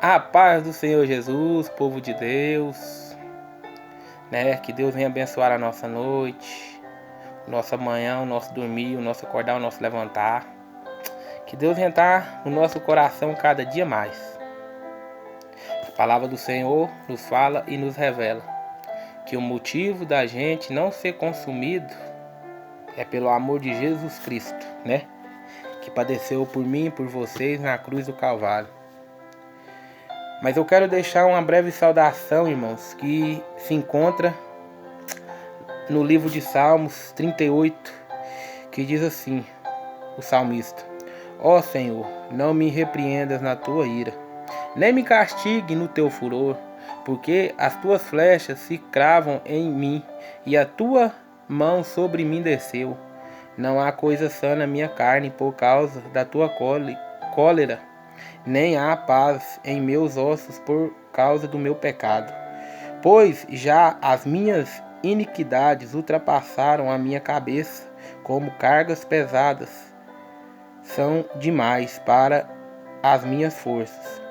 A paz do Senhor Jesus, povo de Deus, né? Que Deus venha abençoar a nossa noite, nossa manhã, o nosso dormir, o nosso acordar, o nosso levantar. Que Deus venha estar no nosso coração cada dia mais. A palavra do Senhor nos fala e nos revela que o motivo da gente não ser consumido é pelo amor de Jesus Cristo, né? Que padeceu por mim e por vocês na cruz do Calvário. Mas eu quero deixar uma breve saudação, irmãos, que se encontra no livro de Salmos 38, que diz assim, o salmista: Ó Senhor, não me repreendas na tua ira, nem me castigue no teu furor, porque as tuas flechas se cravam em mim, e a tua mão sobre mim desceu. Não há coisa sã na minha carne por causa da tua cólera, nem há paz em meus ossos por causa do meu pecado. Pois já as minhas iniquidades ultrapassaram a minha cabeça, como cargas pesadas são demais para as minhas forças.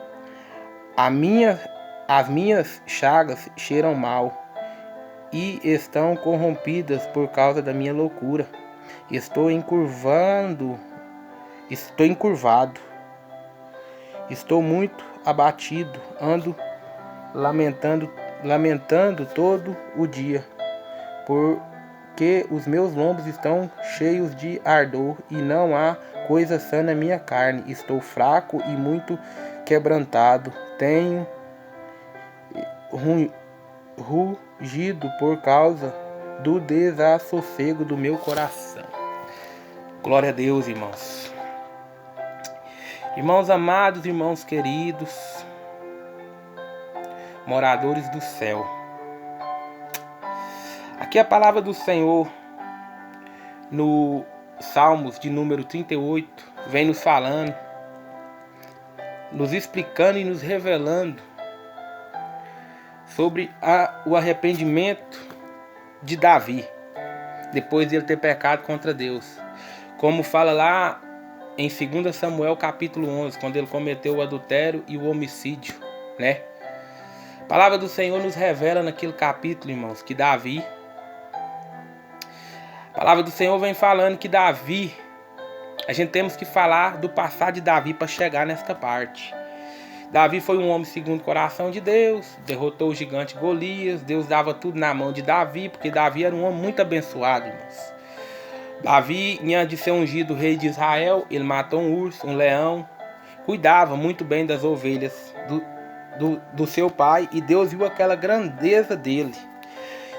As minhas chagas cheiram mal e estão corrompidas por causa da minha loucura. Estou encurvado, estou muito abatido, ando lamentando todo o dia, porque os meus lombos estão cheios de ardor e não há coisa sã na minha carne. Estou fraco e muito quebrantado, tenho rugido por causa do desassossego do meu coração. Glória a Deus, irmãos. Irmãos amados, irmãos queridos, moradores do céu. Aqui a palavra do Senhor, no Salmos de número 38, vem nos falando, nos explicando e nos revelando sobre o arrependimento de Davi, depois de ele ter pecado contra Deus. Como fala lá em 2 Samuel capítulo 11, quando ele cometeu o adultério e o homicídio, né? A palavra do Senhor nos revela naquele capítulo, irmãos, que Davi... A palavra do Senhor vem falando que Davi... A gente temos que falar do passado de Davi para chegar nesta parte. Davi foi um homem segundo o coração de Deus, derrotou o gigante Golias, Deus dava tudo na mão de Davi, porque Davi era um homem muito abençoado, irmãos. Davi, antes de ser ungido rei de Israel, ele matou um urso, um leão, cuidava muito bem das ovelhas do seu pai, e Deus viu aquela grandeza dele.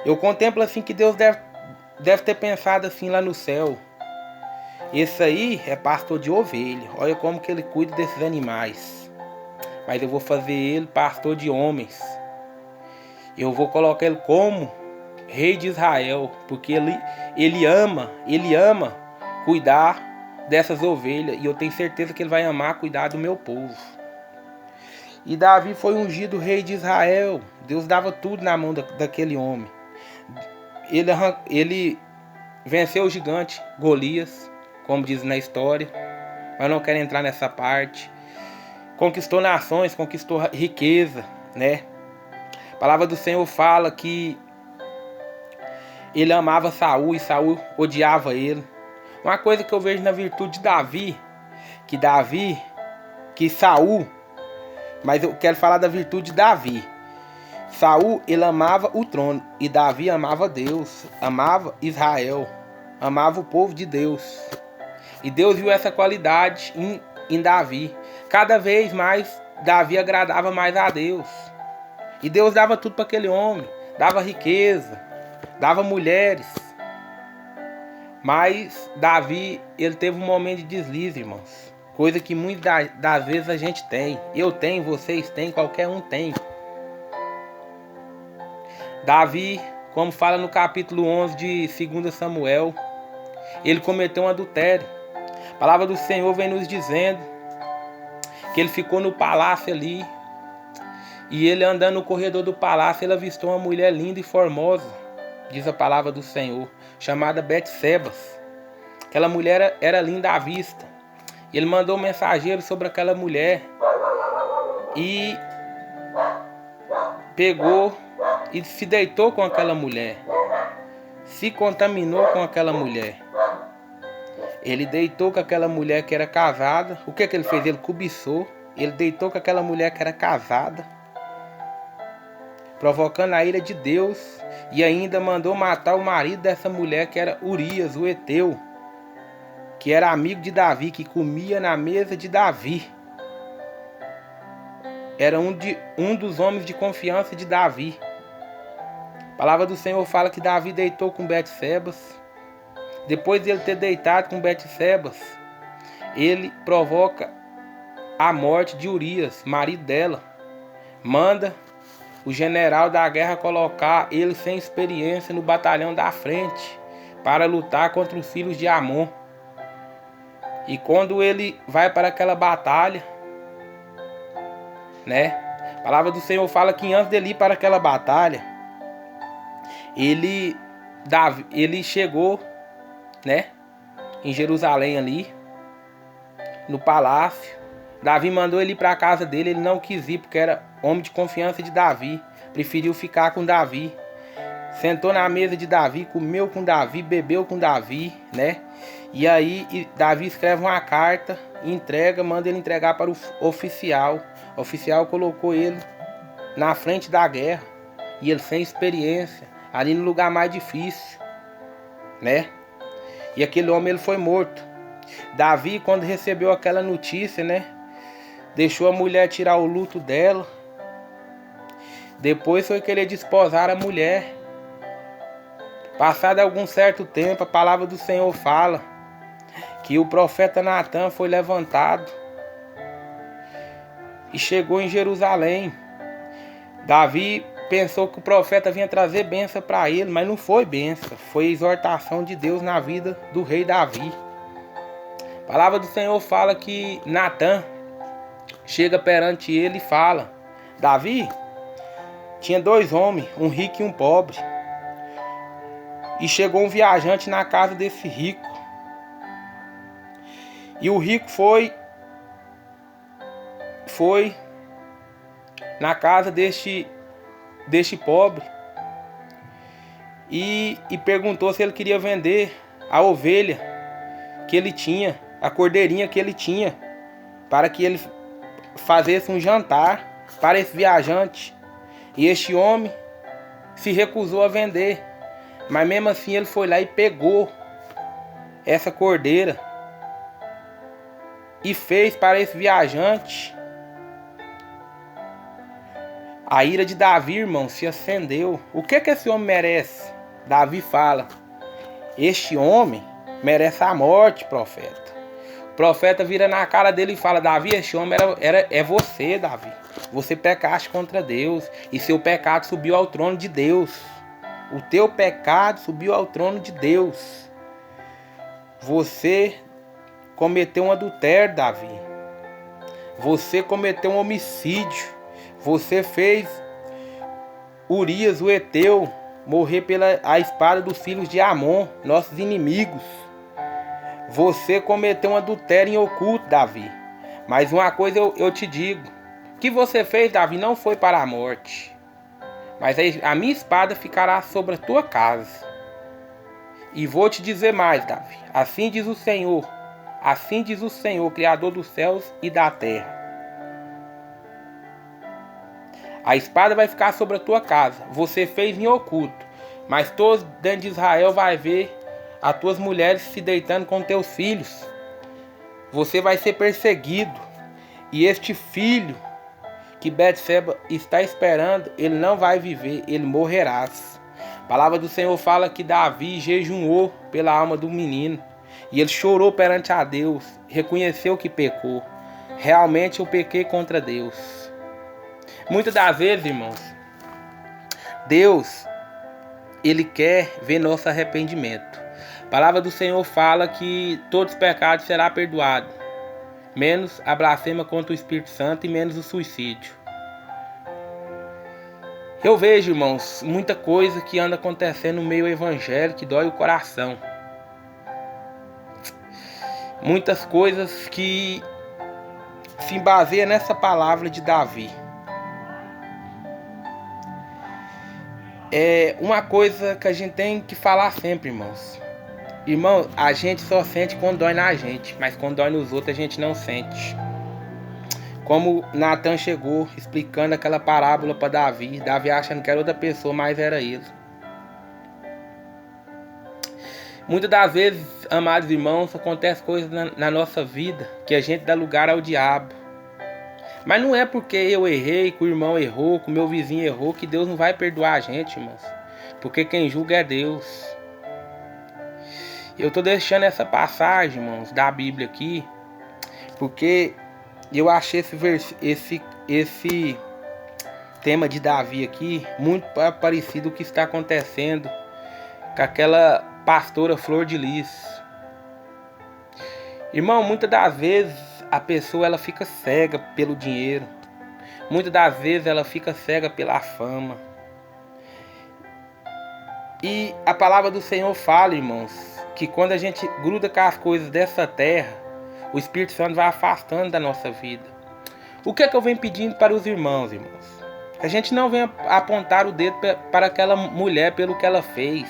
Eu contemplo assim que Deus deve ter pensado assim lá no céu: esse aí é pastor de ovelha, olha como que ele cuida desses animais. Mas eu vou fazer ele pastor de homens. Eu vou colocar ele como rei de Israel, porque ele ama cuidar dessas ovelhas, e eu tenho certeza que ele vai amar cuidar do meu povo. E Davi foi ungido rei de Israel. Deus dava tudo na mão daquele homem. Ele venceu o gigante Golias, como diz na história, mas não quero entrar nessa parte. Conquistou nações, conquistou riqueza, né? A palavra do Senhor fala que ele amava Saul e Saul odiava ele. Uma coisa que eu vejo na virtude de Davi, que Saul, mas eu quero falar da virtude de Davi. Saul, ele amava o trono, e Davi amava Deus, amava Israel, amava o povo de Deus. E Deus viu essa qualidade em Davi. Cada vez mais Davi agradava mais a Deus. E Deus dava tudo para aquele homem, dava riqueza, dava mulheres. Mas Davi, ele teve um momento de deslize, irmãos. Coisa que muitas das vezes a gente tem. Eu tenho, vocês têm, qualquer um tem. Davi, como fala no capítulo 11 de 2 Samuel, ele cometeu um adultério. A palavra do Senhor vem nos dizendo que ele ficou no palácio ali, e ele andando no corredor do palácio, ele avistou uma mulher linda e formosa, diz a palavra do Senhor, chamada Betsebas. Aquela mulher era linda à vista. Ele mandou um mensageiro sobre aquela mulher, e pegou e se deitou com aquela mulher, se contaminou com aquela mulher. Ele deitou com aquela mulher que era casada. O que ele fez? Ele cobiçou. Ele deitou com aquela mulher que era casada, provocando a ira de Deus, e ainda mandou matar o marido dessa mulher, que era Urias, o Eteu, que era amigo de Davi, que comia na mesa de Davi. Era um dos homens de confiança de Davi. A palavra do Senhor fala que Davi deitou com Betsebas. Depois de ele ter deitado com Betsebas, ele provoca a morte de Urias, marido dela. Manda o general da guerra colocar ele sem experiência no batalhão da frente para lutar contra os filhos de Amon. E quando ele vai para aquela batalha, a palavra do Senhor fala que antes dele ir para aquela batalha, ele chegou, em Jerusalém ali, no palácio. Davi mandou ele ir para a casa dele, ele não quis ir porque era homem de confiança de Davi, preferiu ficar com Davi. Sentou na mesa de Davi, comeu com Davi, bebeu com Davi, E aí Davi escreve uma carta, manda ele entregar para o oficial. O oficial colocou ele na frente da guerra, e ele sem experiência, ali no lugar mais difícil, E aquele homem ele foi morto. Davi, quando recebeu aquela notícia, deixou a mulher tirar o luto dela. Depois foi querer desposar a mulher. Passado algum certo tempo, a palavra do Senhor fala que o profeta Natan foi levantado e chegou em Jerusalém. Davi pensou que o profeta vinha trazer bênção para ele, mas não foi bênção, foi exortação de Deus na vida do rei Davi. A palavra do Senhor fala que Natan chega perante ele e fala: Davi tinha 2 homens, um rico e um pobre. E chegou um viajante na casa desse rico. E o rico foi na casa deste pobre e perguntou se ele queria vender a ovelha que ele tinha, a cordeirinha que ele tinha, para que ele fizesse um jantar para esse viajante. E este homem se recusou a vender, mas mesmo assim ele foi lá e pegou essa cordeira e fez para esse viajante. A ira de Davi, irmão, se acendeu. O que esse homem merece? Davi fala: este homem merece a morte, profeta. O profeta vira na cara dele e fala: Davi, este homem é você, Davi. Você pecaste contra Deus e seu pecado subiu ao trono de Deus. O teu pecado subiu ao trono de Deus. Você cometeu um adultério, Davi. Você cometeu um homicídio. Você fez Urias, o Eteu, morrer pela espada dos filhos de Amon, nossos inimigos. Você cometeu um adultério em oculto, Davi. Mas uma coisa eu te digo: o que você fez, Davi, não foi para a morte, mas a minha espada ficará sobre a tua casa. E vou te dizer mais, Davi. Assim diz o Senhor, Criador dos céus e da terra: a espada vai ficar sobre a tua casa. Você fez em oculto, mas todos dentro de Israel vai ver as tuas mulheres se deitando com teus filhos. Você vai ser perseguido. E este filho que Betseba está esperando, ele não vai viver, ele morrerás. A palavra do Senhor fala que Davi jejuou pela alma do menino. E ele chorou perante a Deus, reconheceu que pecou. Realmente eu pequei contra Deus. Muitas das vezes, irmãos, Deus, ele quer ver nosso arrependimento. A palavra do Senhor fala que todos os pecados serão perdoados, menos a blasfêmia contra o Espírito Santo e menos o suicídio. Eu vejo, irmãos, muita coisa que anda acontecendo no meio evangélico que dói o coração. Muitas coisas que se baseia nessa palavra de Davi. É uma coisa que a gente tem que falar sempre, irmãos. Irmão, a gente só sente quando dói na gente, mas quando dói nos outros a gente não sente. Como Natan chegou explicando aquela parábola para Davi, Davi achando que era outra pessoa, mas era ele. Muitas das vezes, amados irmãos, acontecem coisas na nossa vida que a gente dá lugar ao diabo. Mas não é porque eu errei, que o irmão errou, que o meu vizinho errou, que Deus não vai perdoar a gente, irmãos. Porque quem julga é Deus. Eu estou deixando essa passagem, irmãos, da Bíblia aqui, porque eu achei esse tema de Davi aqui muito parecido com o que está acontecendo com aquela pastora Flor de Lis. Irmão, muitas das vezes a pessoa ela fica cega pelo dinheiro. Muitas das vezes ela fica cega pela fama. E a palavra do Senhor fala, irmãos, que quando a gente gruda com as coisas dessa terra, o Espírito Santo vai afastando da nossa vida. O que é que eu venho pedindo para os irmãos, irmãos? A gente não vem apontar o dedo para aquela mulher pelo que ela fez.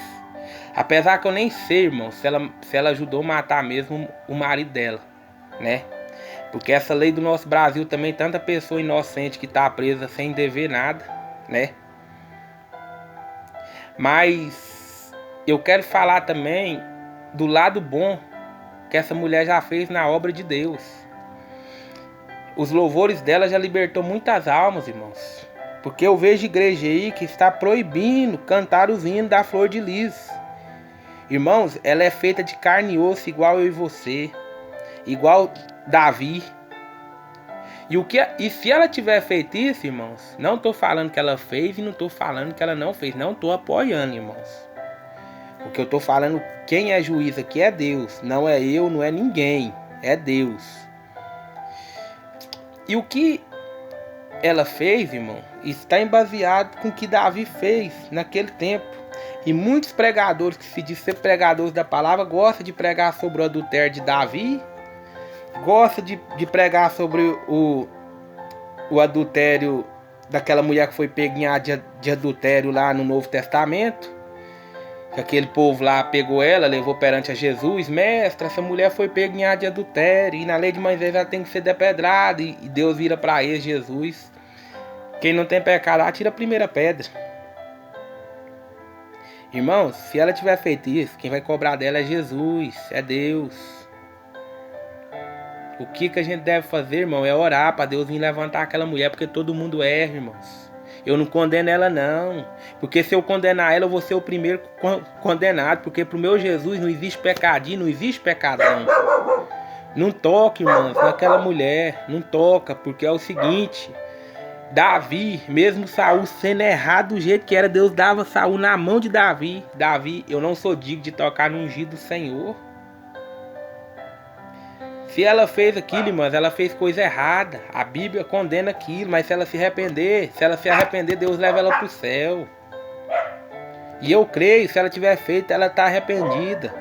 Apesar que eu nem sei, irmão, se ela ajudou a matar mesmo o marido dela, né? Porque essa lei do nosso Brasil também, tanta pessoa inocente que está presa sem dever nada, né? Mas eu quero falar também do lado bom que essa mulher já fez na obra de Deus. Os louvores dela já libertou muitas almas, irmãos. Porque eu vejo igreja aí que está proibindo cantar os hinos da Flor de Lis. Irmãos, ela é feita de carne e osso igual eu e você. Igual Davi. E se ela tiver feito isso, irmãos, não estou falando que ela fez e não estou falando que ela não fez. Não estou apoiando, irmãos. O que eu estou falando, quem é juiz aqui é Deus. Não é eu, não é ninguém. É Deus. E o que ela fez, irmão, está embaseado com o que Davi fez naquele tempo. E muitos pregadores que se dizem ser pregadores da palavra gostam de pregar sobre o adultério de Davi. Gostam de pregar sobre o adultério daquela mulher que foi pega em ato de adultério lá no Novo Testamento. Que aquele povo lá pegou ela, levou perante a Jesus. Mestre, essa mulher foi pega em ato de adultério. E na lei de Moisés ela tem que ser depedrada. E Deus vira para ele, Jesus: quem não tem pecado, atira a primeira pedra. Irmãos, se ela tiver feito isso, quem vai cobrar dela é Jesus, é Deus. O que a gente deve fazer, irmão, é orar para Deus vir levantar aquela mulher, porque todo mundo erra, irmãos. Eu não condeno ela, não. Porque se eu condenar ela, eu vou ser o primeiro condenado. Porque pro meu Jesus não existe pecadinho, não existe pecadão. Não toque, irmãos, naquela mulher. Não toca, porque é o seguinte: Davi, mesmo Saul sendo errado do jeito que era, Deus dava Saul na mão de Davi. Davi, eu não sou digno de tocar no ungido do Senhor. Se ela fez aquilo, irmãos, ela fez coisa errada. A Bíblia condena aquilo, mas se ela se arrepender, Deus leva ela para o céu. E eu creio, se ela tiver feito, ela está arrependida.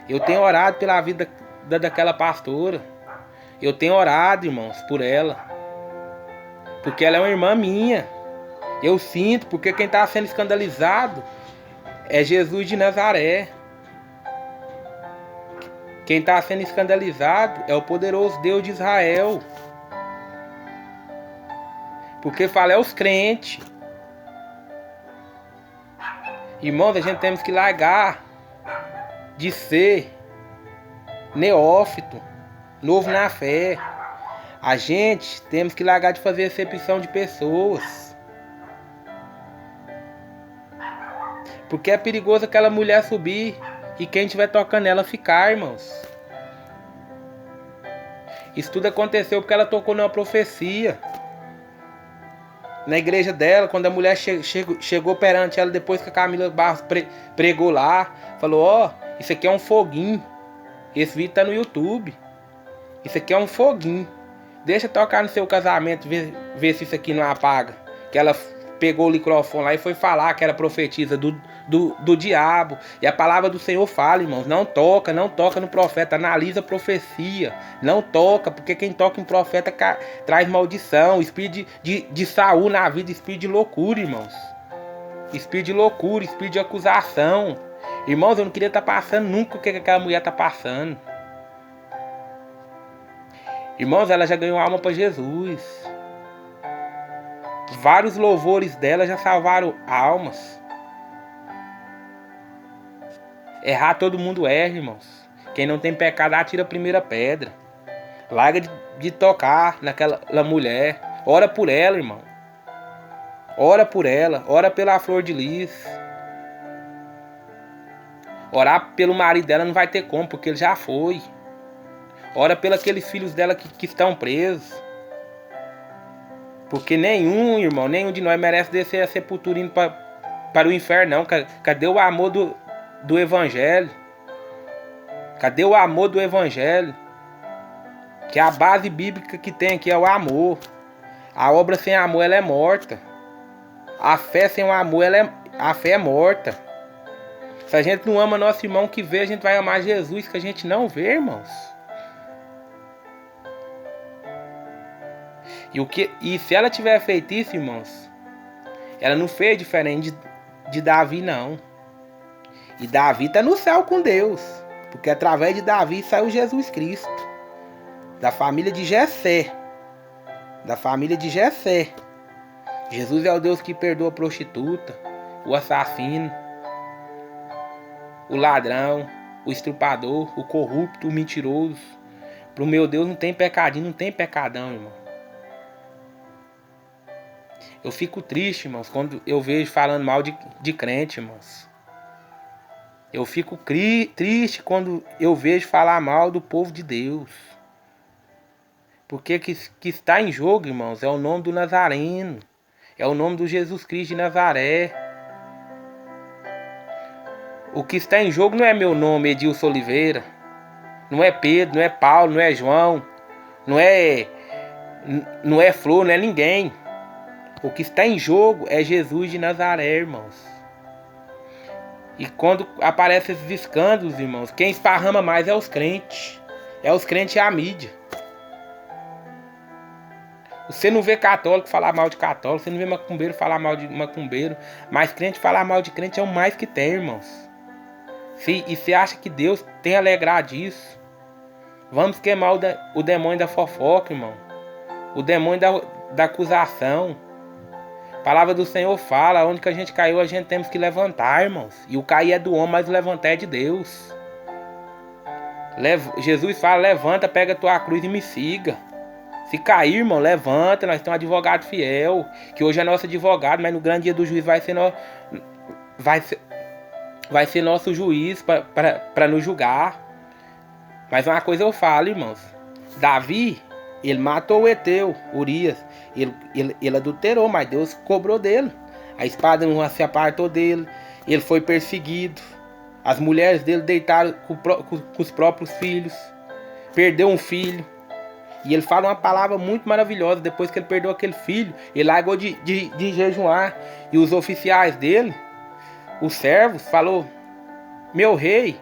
Eu tenho orado pela vida daquela pastora. Eu tenho orado, irmãos, por ela. Porque ela é uma irmã minha. Eu sinto, porque quem está sendo escandalizado é Jesus de Nazaré. Quem está sendo escandalizado é o poderoso Deus de Israel. Porque fala é os crentes. Irmãos, a gente temos que largar de ser neófito, novo na fé. A gente temos que largar de fazer acepção de pessoas. Porque é perigoso aquela mulher subir e quem estiver tocando ela ficar, irmãos. Isso tudo aconteceu porque ela tocou numa profecia. Na igreja dela, quando a mulher chegou perante ela, depois que a Camila Barros pregou lá, falou: ó, isso aqui é um foguinho. Esse vídeo tá no YouTube. Isso aqui é um foguinho. Deixa tocar no seu casamento, ver se isso aqui não apaga. Que ela pegou o microfone lá e foi falar que era profetisa do diabo. E a palavra do Senhor fala, irmãos, não toca no profeta, analisa a profecia. Não toca, porque quem toca em profeta traz maldição, espírito de Saul na vida, espírito de loucura, irmãos. Espírito de loucura, espírito de acusação. Irmãos, eu não queria estar passando nunca o que aquela mulher está passando. Irmãos, ela já ganhou alma para Jesus. Vários louvores dela já salvaram almas. Errar todo mundo erra, irmãos. Quem não tem pecado atira a primeira pedra. Larga de tocar naquela mulher. Ora por ela, irmão. Ora por ela. Ora pela Flor de Lis. Orar pelo marido dela não vai ter como, porque ele já foi. Ora pelos aqueles filhos dela que estão presos. Porque nenhum, irmão, nenhum de nós merece descer a sepultura indo para o inferno, não. Cadê o amor do Evangelho? Cadê o amor do Evangelho? Que a base bíblica que tem aqui é o amor. A obra sem amor, ela é morta. A fé sem o amor, a fé é morta. Se a gente não ama nosso irmão que vê, a gente vai amar Jesus que a gente não vê, irmãos. E se ela tiver feito isso, irmãos, ela não fez diferente de Davi, não. E Davi está no céu com Deus, porque através de Davi saiu Jesus Cristo, da família de Jessé. Da família de Jessé. Jesus é o Deus que perdoa a prostituta, o assassino, o ladrão, o estrupador, o corrupto, o mentiroso. Pro meu Deus não tem pecadinho, não tem pecadão, irmão. Eu fico triste, irmãos, quando eu vejo falando mal de crente, irmãos. Eu fico triste quando eu vejo falar mal do povo de Deus. Porque que está em jogo, irmãos, é o nome do Nazareno. É o nome do Jesus Cristo de Nazaré. O que está em jogo não é meu nome, Edilson Oliveira. Não é Pedro, não é Paulo, não é João. Não é Flor, não é ninguém. O que está em jogo é Jesus de Nazaré, irmãos. E quando aparecem esses escândalos, irmãos, quem esparrama mais é os crentes. É os crentes e a mídia. Você não vê católico falar mal de católico, você não vê macumbeiro falar mal de macumbeiro, mas crente falar mal de crente é o mais que tem, irmãos. E você acha que Deus tem a alegrar disso? Vamos queimar o demônio da fofoca, irmão. O demônio da acusação. A palavra do Senhor fala, onde que a gente caiu, a gente temos que levantar, irmãos. E o cair é do homem, mas o levantar é de Deus. Jesus fala, levanta, pega a tua cruz e me siga. Se cair, irmão, levanta, nós temos um advogado fiel, que hoje é nosso advogado, mas no grande dia do juízo vai ser nosso juiz para nos julgar. Mas uma coisa eu falo, irmãos. Davi, ele matou o Eteu, Urias. Ele adulterou, mas Deus cobrou dele. A espada não se apartou dele. Ele foi perseguido. As mulheres dele deitaram com os próprios filhos. Perdeu um filho. E ele fala uma palavra muito maravilhosa. Depois que ele perdeu aquele filho, ele largou de jejuar. E os oficiais dele, os servos, falou: meu rei,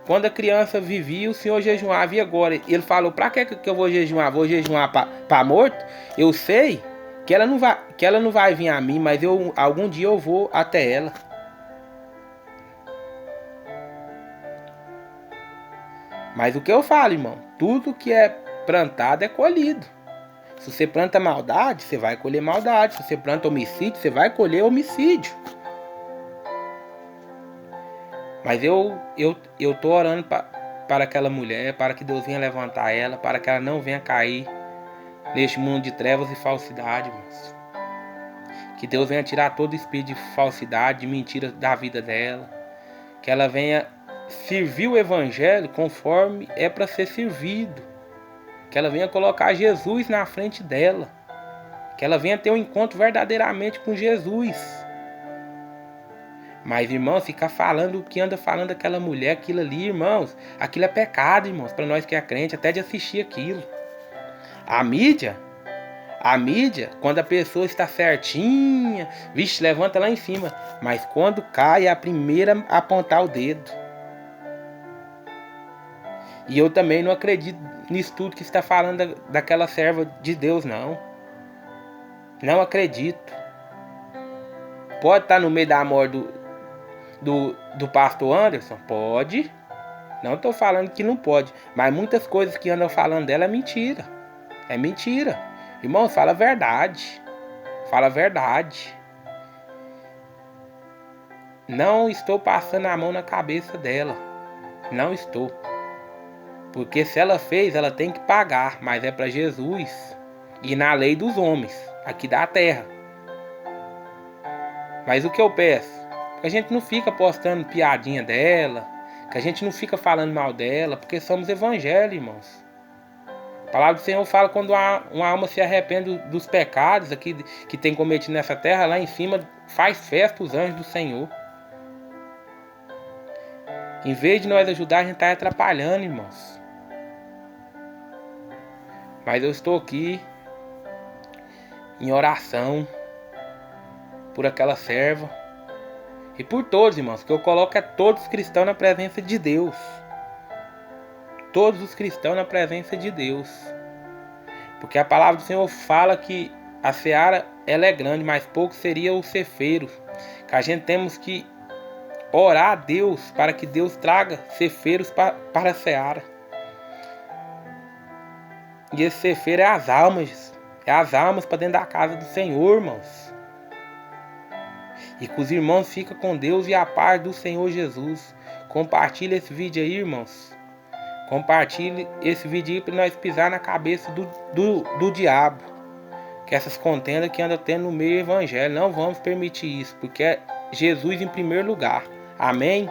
quando a criança vivia, o senhor jejuava, e agora? Ele falou: pra que eu vou jejuar? Vou jejuar para morto? Eu sei que ela não vai vir a mim, mas algum dia eu vou até ela. Mas o que eu falo, irmão? Tudo que é plantado é colhido. Se você planta maldade, você vai colher maldade. Se você planta homicídio, você vai colher homicídio. Mas eu tô orando para aquela mulher, para que Deus venha levantar ela, para que ela não venha cair neste mundo de trevas e falsidade, irmãos. Que Deus venha tirar todo espírito de falsidade, de mentira da vida dela. Que ela venha servir o evangelho conforme é para ser servido. Que ela venha colocar Jesus na frente dela. Que ela venha ter um encontro verdadeiramente com Jesus. Mas, irmãos, ficar falando o que anda falando aquela mulher, aquilo ali, irmãos, aquilo é pecado, irmãos, para nós que é crente, até de assistir aquilo. A mídia A mídia, quando a pessoa está certinha, vixe, levanta lá em cima. Mas quando cai, é a primeira a apontar o dedo. E eu também não acredito nisso tudo que está falando daquela serva de Deus, não. Não acredito. Pode estar no meio da morte do pastor Anderson? Pode. Não estou falando que não pode. Mas muitas coisas que andam falando dela é mentira. É mentira. Irmão, fala a verdade. Fala a verdade. Não estou passando a mão na cabeça dela. Não estou. Porque se ela fez, ela tem que pagar. Mas é para Jesus e na lei dos homens, aqui da terra. Mas o que eu peço? Que a gente não fica postando piadinha dela. Que a gente não fica falando mal dela. Porque somos evangélicos, irmãos. A palavra do Senhor fala quando uma alma se arrepende dos pecados aqui, que tem cometido nessa terra, lá em cima faz festa os anjos do Senhor. Em vez de nós ajudar, a gente está atrapalhando, irmãos. Mas eu estou aqui em oração por aquela serva e por todos, irmãos, que eu coloco é todos os cristãos na presença de Deus. Todos os cristãos na presença de Deus. Porque a palavra do Senhor fala que a seara ela é grande, mas pouco seria o cefeiro. Que a gente temos que orar a Deus para que Deus traga cefeiros para a seara. E esse cefeiro é as almas. É as almas para dentro da casa do Senhor, irmãos. E que os irmãos fiquem com Deus e a paz do Senhor Jesus. Compartilhe esse vídeo aí, irmãos. Compartilhe esse vídeo aí para nós pisar na cabeça do diabo. Que essas contendas que andam tendo no meio evangélico. Não vamos permitir isso. Porque é Jesus em primeiro lugar. Amém?